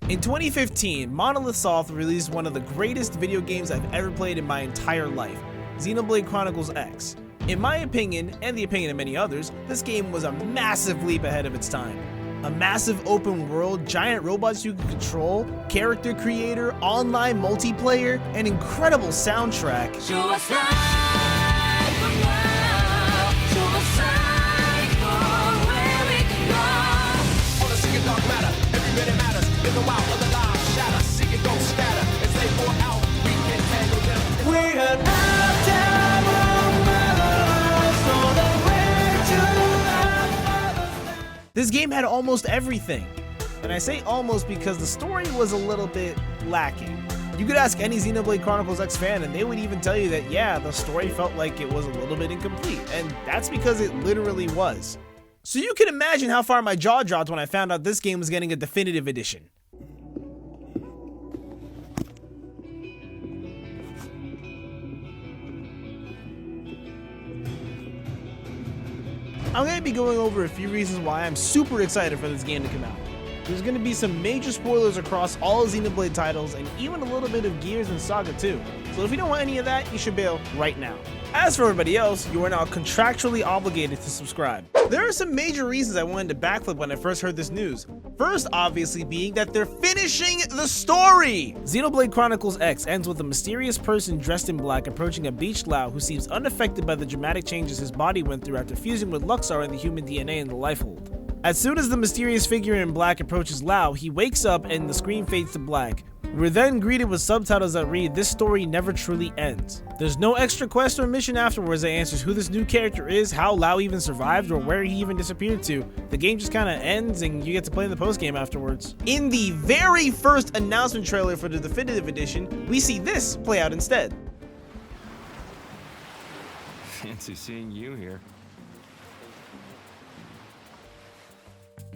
In 2015, Monolith Soft released one of the greatest video games I've ever played in my entire life, Xenoblade Chronicles X. In my opinion, and the opinion of many others, this game was a massive leap ahead of its time. A massive open world, giant robots you can control, character creator, online multiplayer, an incredible soundtrack. Show us light from now. Show us light for where we can go. All the singing dark matter, every minute matters. In the wild of the lives, shatter, seek it, go scatter. As they pour out, we can handle them. We had out down so the way to This game had almost everything. And I say almost because the story was a little bit lacking. You could ask any Xenoblade Chronicles X fan and they would even tell you that yeah, the story felt like it was a little bit incomplete, and that's because it literally was. So you can imagine how far my jaw dropped when I found out this game was getting a definitive edition. I'm going to be going over a few reasons why I'm super excited for this game to come out. There's going to be some major spoilers across all Xenoblade titles and even a little bit of Gears and Saga too. So if you don't want any of that, you should bail right now. As for everybody else, you are now contractually obligated to subscribe. There are some major reasons I wanted to backflip when I first heard this news. First, obviously, being that they're finishing the story! Xenoblade Chronicles X ends with a mysterious person dressed in black approaching a beached Lao who seems unaffected by the dramatic changes his body went through after fusing with Luxar and the human DNA in the Lifehold. As soon as the mysterious figure in black approaches Lao, he wakes up and the screen fades to black. We're then greeted with subtitles that read, "This story never truly ends." There's no extra quest or mission afterwards that answers who this new character is, how Lao even survived, or where he even disappeared to. The game just kinda ends and you get to play in the postgame afterwards. In the very first announcement trailer for the definitive edition, we see this play out instead. Fancy seeing you here.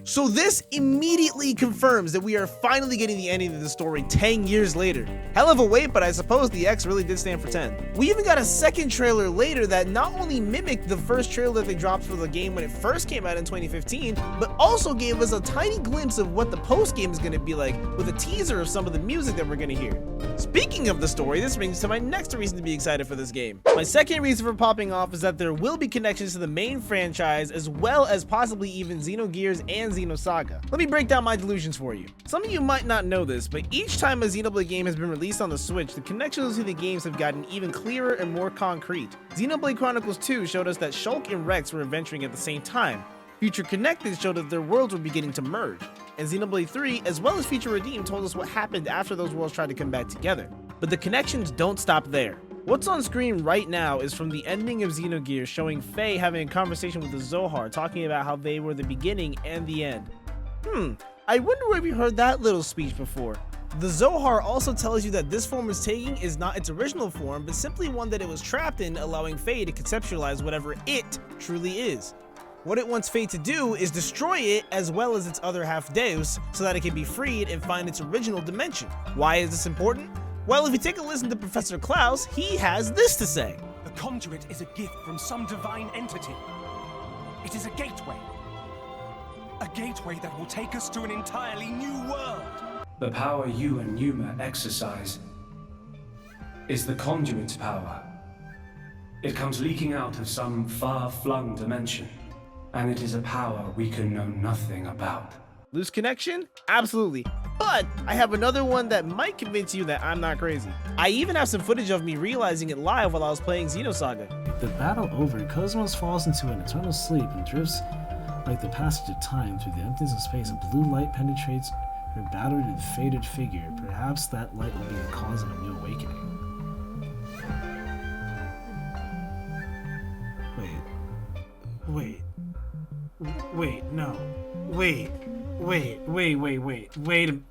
So this immediately confirms that we are finally getting the ending of the story 10 years later. Hell of a wait, but I suppose the X really did stand for 10. We even got a second trailer later that not only mimicked the first trailer that they dropped for the game when it first came out in 2015, but also gave us a tiny glimpse of what the post-game is going to be like with a teaser of some of the music that we're going to hear. Speaking of the story, this brings to my next reason to be excited for this game. My second reason for popping off is that there will be connections to the main franchise as well as possibly even Xenogears and Xenosaga. Let me break down my delusions for you. Some of you might not know this, but each time a Xenoblade game has been released on the Switch, the connections to the games have gotten even clearer and more concrete. Xenoblade Chronicles 2 showed us that Shulk and Rex were adventuring at the same time. Future Connected showed that their worlds were beginning to merge. And Xenoblade 3, as well as Future Redeemed, told us what happened after those worlds tried to come back together. But the connections don't stop there. What's on screen right now is from the ending of Xenogears, showing Faye having a conversation with the Zohar, talking about how they were the beginning and the end. I wonder where we heard that little speech before. The Zohar also tells you that this form it's taking is not its original form, but simply one that it was trapped in, allowing Faye to conceptualize whatever it truly is. What it wants Faye to do is destroy it as well as its other half Deus, so that it can be freed and find its original dimension. Why is this important? Well, if you take a listen to Professor Klaus, he has this to say. The conduit is a gift from some divine entity. It is a gateway. A gateway that will take us to an entirely new world. The power you and Numa exercise is the conduit's power. It comes leaking out of some far-flung dimension, and it is a power we can know nothing about. Loose connection? Absolutely. But I have another one that might convince you that I'm not crazy. I even have some footage of me realizing it live while I was playing Xenosaga. The battle over, Cosmos falls into an eternal sleep and drifts like the passage of time through the emptiness of space. A blue light penetrates her battered and faded figure. Perhaps that light will be the cause of a new awakening.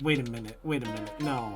Wait a minute, no.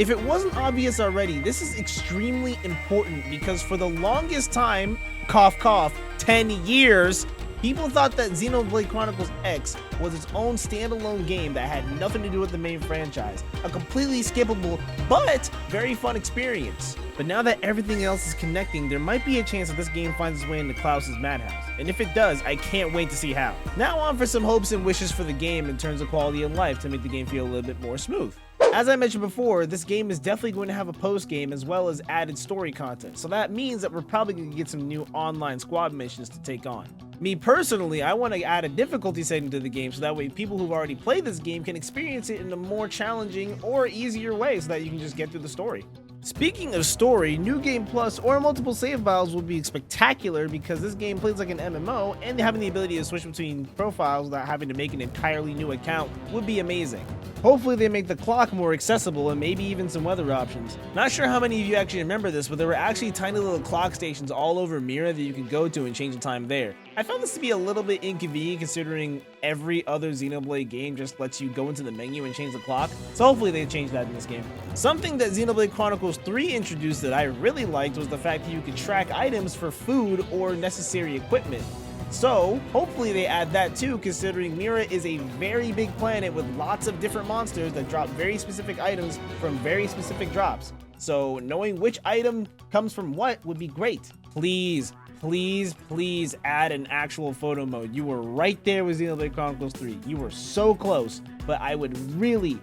If it wasn't obvious already, this is extremely important because for the longest time, cough cough, 10 years, people thought that Xenoblade Chronicles X was its own standalone game that had nothing to do with the main franchise. A completely skippable, but very fun experience. But now that everything else is connecting, there might be a chance that this game finds its way into Klaus's madhouse. And if it does, I can't wait to see how. Now on for some hopes and wishes for the game in terms of quality of life to make the game feel a little bit more smooth. As I mentioned before, this game is definitely going to have a post game as well as added story content, so that means that we're probably going to get some new online squad missions to take on. Me personally, I want to add a difficulty setting to the game so that way people who've already played this game can experience it in a more challenging or easier way so that you can just get through the story. Speaking of story, New Game Plus or multiple save files would be spectacular because this game plays like an MMO, and having the ability to switch between profiles without having to make an entirely new account would be amazing. Hopefully they make the clock more accessible and maybe even some weather options. Not sure how many of you actually remember this, but there were actually tiny little clock stations all over Mira that you could go to and change the time there. I found this to be a little bit inconvenient considering every other Xenoblade game just lets you go into the menu and change the clock, so hopefully they change that in this game. Something that Xenoblade Chronicles 3 introduced that I really liked was the fact that you could track items for food or necessary equipment. So, hopefully they add that too, considering Mira is a very big planet with lots of different monsters that drop very specific items from very specific drops. So, knowing which item comes from what would be great. Please, please, please add an actual photo mode. You were right there with Xenoblade Chronicles 3. You were so close, but I would really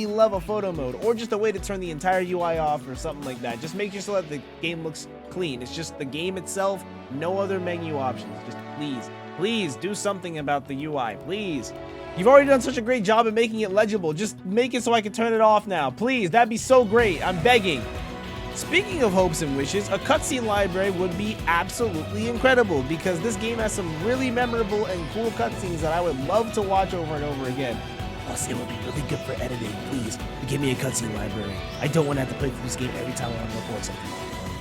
love a photo mode, or just a way to turn the entire UI off or something like that. Just make sure that the game looks clean. It's just the game itself, no other menu options. Just please do something about the UI, please. You've already done such a great job at making it legible. Just make it so I can turn it off now, please. That'd be so great. I'm begging. Speaking of hopes and wishes, a cutscene library would be absolutely incredible because this game has some really memorable and cool cutscenes that I would love to watch over and over again. Plus, it would be really good for editing. Please, give me a cutscene library. I don't want to have to play through this game every time I want to record something.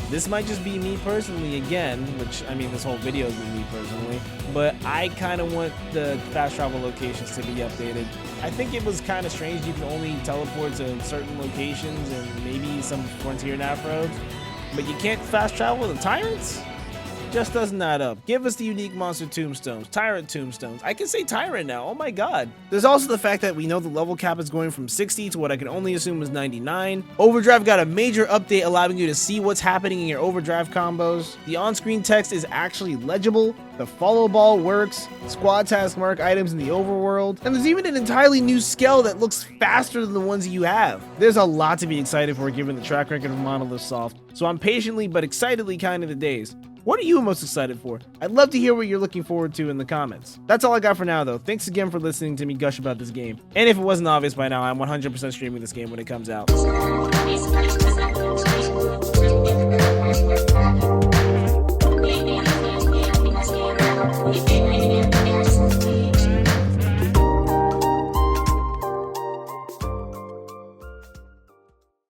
This might just be me personally again, which, I mean, this whole video is me personally, but I kind of want the fast travel locations to be updated. I think it was kind of strange you can only teleport to certain locations and maybe some frontier nav roads, but you can't fast travel to tyrants? Just doesn't add up. Give us the unique monster tombstones, tyrant tombstones. I can say tyrant now, oh my god. There's also the fact that we know the level cap is going from 60 to what I can only assume is 99. Overdrive got a major update allowing you to see what's happening in your overdrive combos. The on-screen text is actually legible. The follow ball works. Squad task mark items in the overworld. And there's even an entirely new skill that looks faster than the ones you have. There's a lot to be excited for given the track record of Monolith Soft. So I'm patiently but excitedly counting the days. What are you most excited for? I'd love to hear what you're looking forward to in the comments. That's all I got for now though. Thanks again for listening to me gush about this game. And if it wasn't obvious by now, I'm 100% streaming this game when it comes out. Thank you.